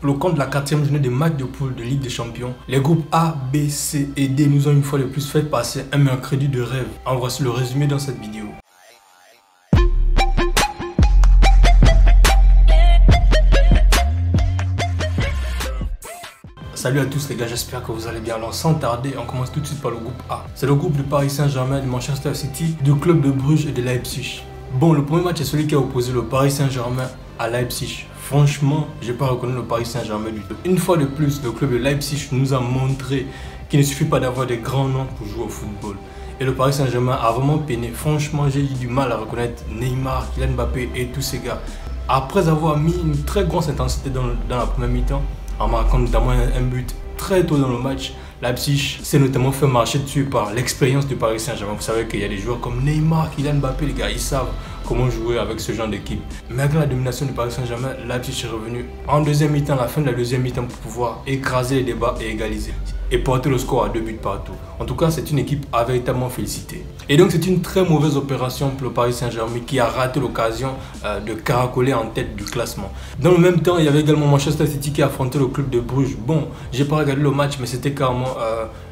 Pour le compte de la 4e journée des matchs de poule de Ligue des Champions, les groupes A, B, C et D nous ont une fois de plus fait passer un mercredi de rêve. En voici le résumé dans cette vidéo. Salut à tous les gars, j'espère que vous allez bien. Alors sans tarder, on commence tout de suite par le groupe A. C'est le groupe du Paris Saint-Germain, du Manchester City, du club de Bruges et de Leipzig. Bon, le premier match est celui qui a opposé le Paris Saint-Germain à Leipzig. Franchement, je n'ai pas reconnu le Paris Saint-Germain du tout. Une fois de plus, le club de Leipzig nous a montré qu'il ne suffit pas d'avoir des grands noms pour jouer au football. Et le Paris Saint-Germain a vraiment peiné. Franchement, j'ai eu du mal à reconnaître Neymar, Kylian Mbappé et tous ces gars. Après avoir mis une très grosse intensité dans la première mi-temps, en marquant notamment un but très tôt dans le match, Leipzig s'est notamment fait marcher dessus par l'expérience du Paris Saint-Germain. Vous savez qu'il y a des joueurs comme Neymar, Kylian Mbappé, les gars, ils savent comment jouer avec ce genre d'équipe. Malgré la domination du Paris Saint-Germain, Leipzig est revenu en deuxième mi-temps, à la fin de la deuxième mi-temps, pour pouvoir écraser les débats et égaliser. Et porter le score à 2 buts partout. En tout cas, c'est une équipe à véritablement féliciter. Et donc, c'est une très mauvaise opération pour le Paris Saint-Germain qui a raté l'occasion de caracoler en tête du classement. Dans le même temps, il y avait également Manchester City qui a affronté le club de Bruges. Bon, j'ai pas regardé le match, mais c'était carrément,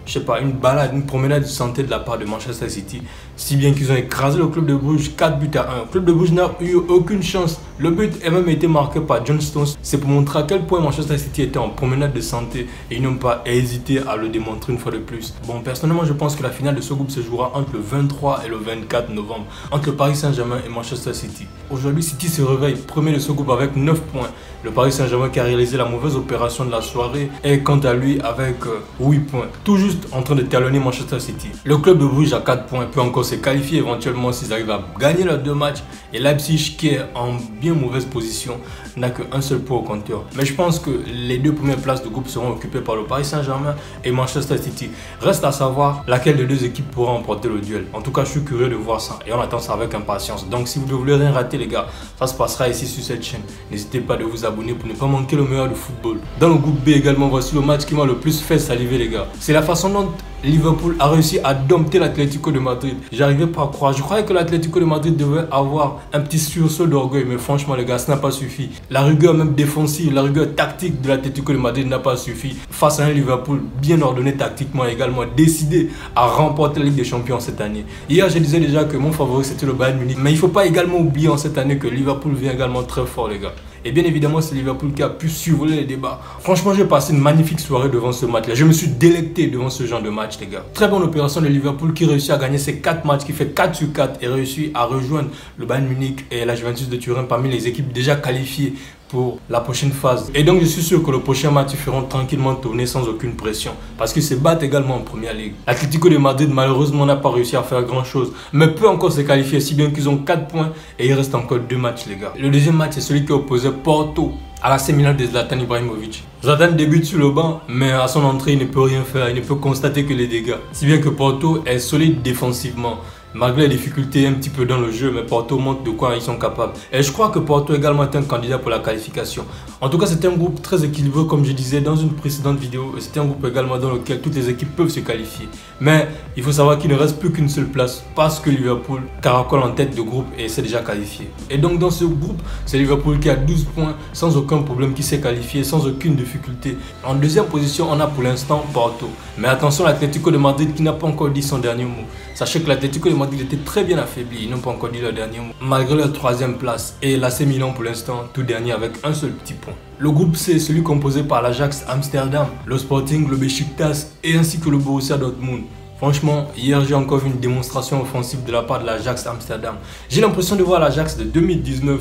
je sais pas, une balade, une promenade de santé de la part de Manchester City. Si bien qu'ils ont écrasé le club de Bruges 4 buts à 1. Le club de Bruges n'a eu aucune chance. Le but a même été marqué par John Stones. C'est pour montrer à quel point Manchester City était en promenade de santé et ils n'ont pas hésité à le démontrer une fois de plus. Bon, personnellement, je pense que la finale de ce groupe se jouera entre le 23 et le 24 novembre, entre le Paris Saint-Germain et Manchester City. Aujourd'hui, City se réveille premier de ce groupe avec 9 points. Le Paris Saint-Germain qui a réalisé la mauvaise opération de la soirée est quant à lui avec 8 points. Tout juste en train de talonner Manchester City. Le club de Bruges à 4 points peut encore se qualifier éventuellement s'ils arrivent à gagner leurs 2 matchs. Et Leipzig qui est en bien mauvaise position n'a qu'un seul point au compteur. Mais je pense que les 2 premières places de groupe seront occupées par le Paris Saint-Germain et Manchester City. Reste à savoir laquelle des 2 équipes pourra remporter le duel. En tout cas, je suis curieux de voir ça et on attend ça avec impatience. Donc si vous ne voulez rien rater les gars, ça se passera ici sur cette chaîne. N'hésitez pas de vous abonner pour ne pas manquer le meilleur du football. Dans le groupe B également, voici le match qui m'a le plus fait saliver les gars. C'est la façon dont Liverpool a réussi à dompter l'Atlético de Madrid. J'arrivais pas à croire. Je croyais que l'Atlético de Madrid devait avoir un petit sursaut d'orgueil. Mais franchement les gars, ça n'a pas suffi. La rigueur même défensive, la rigueur tactique de l'Atlético de Madrid n'a pas suffi. Face à un Liverpool bien ordonné tactiquement également, décidé à remporter la Ligue des Champions cette année. Hier je disais déjà que mon favori c'était le Bayern Munich. Mais il ne faut pas également oublier en cette année que Liverpool vient également très fort les gars. Et bien évidemment, c'est Liverpool qui a pu survoler les débats. Franchement, j'ai passé une magnifique soirée devant ce match-là. Je me suis délecté devant ce genre de match, les gars. Très bonne opération de Liverpool qui réussit à gagner ses 4 matchs, qui fait 4 sur 4 et réussit à rejoindre le Bayern Munich et la Juventus de Turin parmi les équipes déjà qualifiées pour la prochaine phase. Et donc je suis sûr que le prochain match ils feront tranquillement tourner sans aucune pression parce qu'ils se battent également en première ligue. L'Atlético de Madrid malheureusement n'a pas réussi à faire grand chose mais peut encore se qualifier si bien qu'ils ont 4 points et il reste encore 2 matchs les gars. Le deuxième match c'est celui qui opposait Porto à l'AC Milan de Zlatan Ibrahimovic. Zlatan débute sur le banc mais à son entrée il ne peut rien faire, il ne peut constater que les dégâts. Si bien que Porto est solide défensivement. Malgré les difficultés un petit peu dans le jeu, mais Porto montre de quoi ils sont capables. Et je crois que Porto également est un candidat pour la qualification. En tout cas, c'est un groupe très équilibré, comme je disais dans une précédente vidéo. C'est un groupe également dans lequel toutes les équipes peuvent se qualifier. Mais il faut savoir qu'il ne reste plus qu'une seule place parce que Liverpool caracole en tête de groupe et s'est déjà qualifié. Et donc dans ce groupe, c'est Liverpool qui a 12 points sans aucun problème, qui s'est qualifié sans aucune difficulté. En deuxième position, on a pour l'instant Porto. Mais attention, l'Atlético de Madrid qui n'a pas encore dit son dernier mot. Sachez que l'Atlético de Madrid était très bien affaibli, ils n'ont pas encore dit leur dernier mot. Malgré leur 3e place et l'AC Milan pour l'instant, tout dernier avec un seul petit point. Le groupe C, celui composé par l'Ajax Amsterdam, le Sporting, le Beşiktaş et ainsi que le Borussia Dortmund. Franchement, hier j'ai encore vu une démonstration offensive de la part de l'Ajax Amsterdam. J'ai l'impression de voir l'Ajax de 2019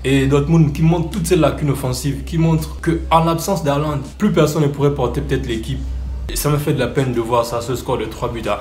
et Dortmund qui montre toutes ces lacunes offensives, qui montre qu'en l'absence d'Haaland, plus personne ne pourrait porter peut-être l'équipe. Et ça me fait de la peine de voir ça, ce score de 3 buts à 1.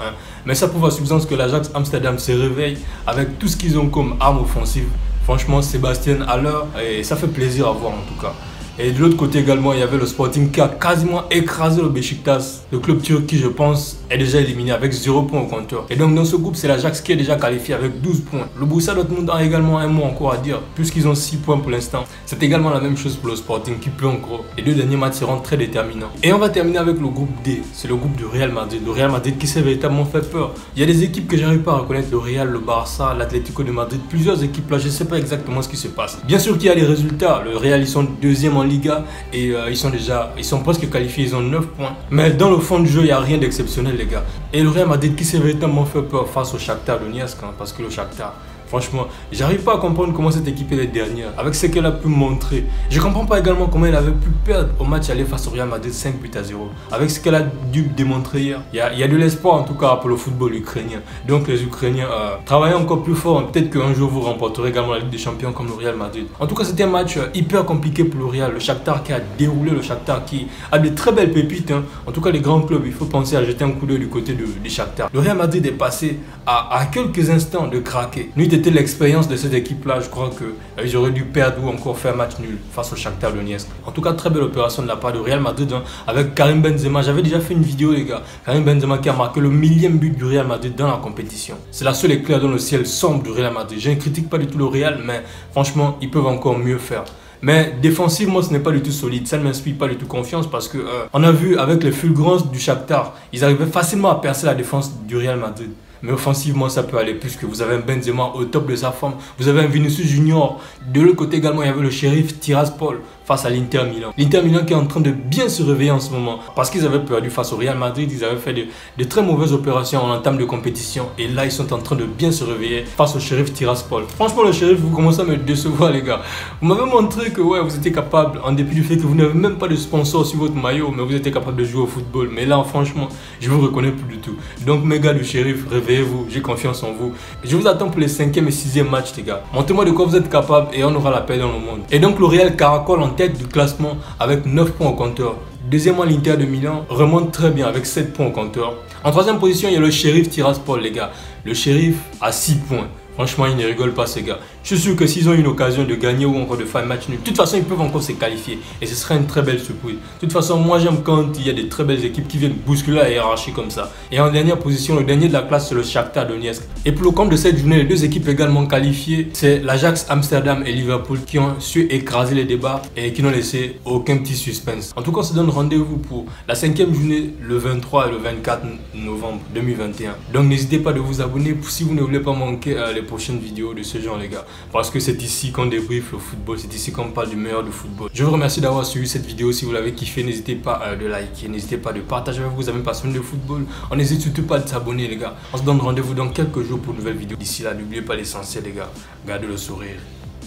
Mais ça prouve à suffisance que l'Ajax Amsterdam se réveille avec tout ce qu'ils ont comme arme offensive. Franchement, Sébastien Haller, et ça fait plaisir à voir en tout cas. Et de l'autre côté également, il y avait le Sporting qui a quasiment écrasé le Beşiktaş, le club turc qui, je pense, est déjà éliminé avec 0 points au compteur. Et donc dans ce groupe, c'est l'Ajax qui est déjà qualifié avec 12 points. Le Borussia Dortmund a également un mot encore à dire, puisqu'ils ont 6 points pour l'instant. C'est également la même chose pour le Sporting qui peut encore. Les 2 derniers matchs seront très déterminants. Et on va terminer avec le groupe D, c'est le groupe du Real Madrid. Le Real Madrid qui s'est véritablement fait peur. Il y a des équipes que j'arrive pas à reconnaître, le Real, le Barça, l'Atlético de Madrid, plusieurs équipes là, je ne sais pas exactement ce qui se passe. Bien sûr qu'il y a les résultats, le Real ils sont deuxième en Liga et ils sont presque qualifiés, ils ont 9 points. Mais dans le fond du jeu, il n'y a rien d'exceptionnel les gars. Et le Real Madrid qui s'est véritablement fait peur face au Shakhtar Donetsk, hein, parce que le Shakhtar, franchement, j'arrive pas à comprendre comment cette équipe est dernière, avec ce qu'elle a pu montrer. Je comprends pas également comment elle avait pu perdre au match aller face au Real Madrid 5 buts à 0. Avec ce qu'elle a dû démontrer hier. Il y a de l'espoir en tout cas pour le football ukrainien. Donc les Ukrainiens travaillent encore plus fort. Peut-être qu'un jour vous remporterez également la Ligue des Champions comme le Real Madrid. En tout cas, c'était un match hyper compliqué pour le Real. Le Shakhtar qui a déroulé, le Shakhtar qui a de très belles pépites. Hein. En tout cas, les grands clubs, il faut penser à jeter un coup d'œil du côté du Shakhtar. Le Real Madrid est passé à quelques instants de craquer. Était l'expérience de cette équipe-là, je crois qu'ils auraient dû perdre ou encore faire match nul face au Shakhtar Donetsk. En tout cas, très belle opération de la part de Real Madrid hein, avec Karim Benzema. J'avais déjà fait une vidéo, les gars. Karim Benzema qui a marqué le 1000e but du Real Madrid dans la compétition. C'est la seule éclair dans le ciel sombre du Real Madrid. Je ne critique pas du tout le Real, mais franchement, ils peuvent encore mieux faire. Mais défensivement, ce n'est pas du tout solide. Ça ne m'inspire pas du tout confiance parce que on a vu avec les fulgurances du Shakhtar, ils arrivaient facilement à percer la défense du Real Madrid. Mais offensivement, ça peut aller puisque vous avez un Benzema au top de sa forme. Vous avez un Vinicius Junior. De l'autre côté également, il y avait le Sheriff Tiraspol face à l'Inter Milan. L'Inter Milan qui est en train de bien se réveiller en ce moment. Parce qu'ils avaient perdu face au Real Madrid. Ils avaient fait de très mauvaises opérations en entame de compétition. Et là, ils sont en train de bien se réveiller face au Sheriff Tiraspol. Franchement, le Sheriff, vous commencez à me décevoir, les gars. Vous m'avez montré que ouais, vous étiez capable, en dépit du fait que vous n'avez même pas de sponsor sur votre maillot, mais vous étiez capable de jouer au football. Mais là, franchement, je vous reconnais plus du tout. Donc, mes gars du Sheriff, réveillez-vous. J'ai confiance en vous. Je vous attends pour les 5e et 6e matchs, les gars. Montrez-moi de quoi vous êtes capable et on aura la paix dans le monde. Et donc, le Real caracole en tête du classement avec 9 points au compteur. Deuxièmement, l'Inter de Milan remonte très bien avec 7 points au compteur. En 3e position, il y a le Sheriff Tiraspol, les gars. Le Sheriff a 6 points. Franchement, ils ne rigolent pas, ces gars. Je suis sûr que s'ils ont une occasion de gagner ou encore de faire un match nul, de toute façon, ils peuvent encore se qualifier. Et ce serait une très belle surprise. De toute façon, moi, j'aime quand il y a des très belles équipes qui viennent bousculer la hiérarchie comme ça. Et en dernière position, le dernier de la classe, c'est le Shakhtar Donetsk. Et pour le compte de cette journée, les 2 équipes également qualifiées, c'est l'Ajax Amsterdam et Liverpool qui ont su écraser les débats et qui n'ont laissé aucun petit suspense. En tout cas, on se donne rendez-vous pour la 5e journée, le 23 et le 24 novembre 2021. Donc, n'hésitez pas de vous abonner si vous ne voulez pas manquer les prochaines vidéos de ce genre, les gars, parce que c'est ici qu'on débriefe le football, c'est ici qu'on parle du meilleur du football. Je vous remercie d'avoir suivi cette vidéo. Si vous l'avez kiffé, n'hésitez pas de liker, n'hésitez pas de partager avec vos amis passionnés de football. On n'hésite surtout pas de s'abonner, les gars. On se donne rendez-vous dans quelques jours pour une nouvelle vidéo. D'ici là, n'oubliez pas l'essentiel, les gars, gardez le sourire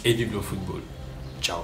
et vive le football. Ciao.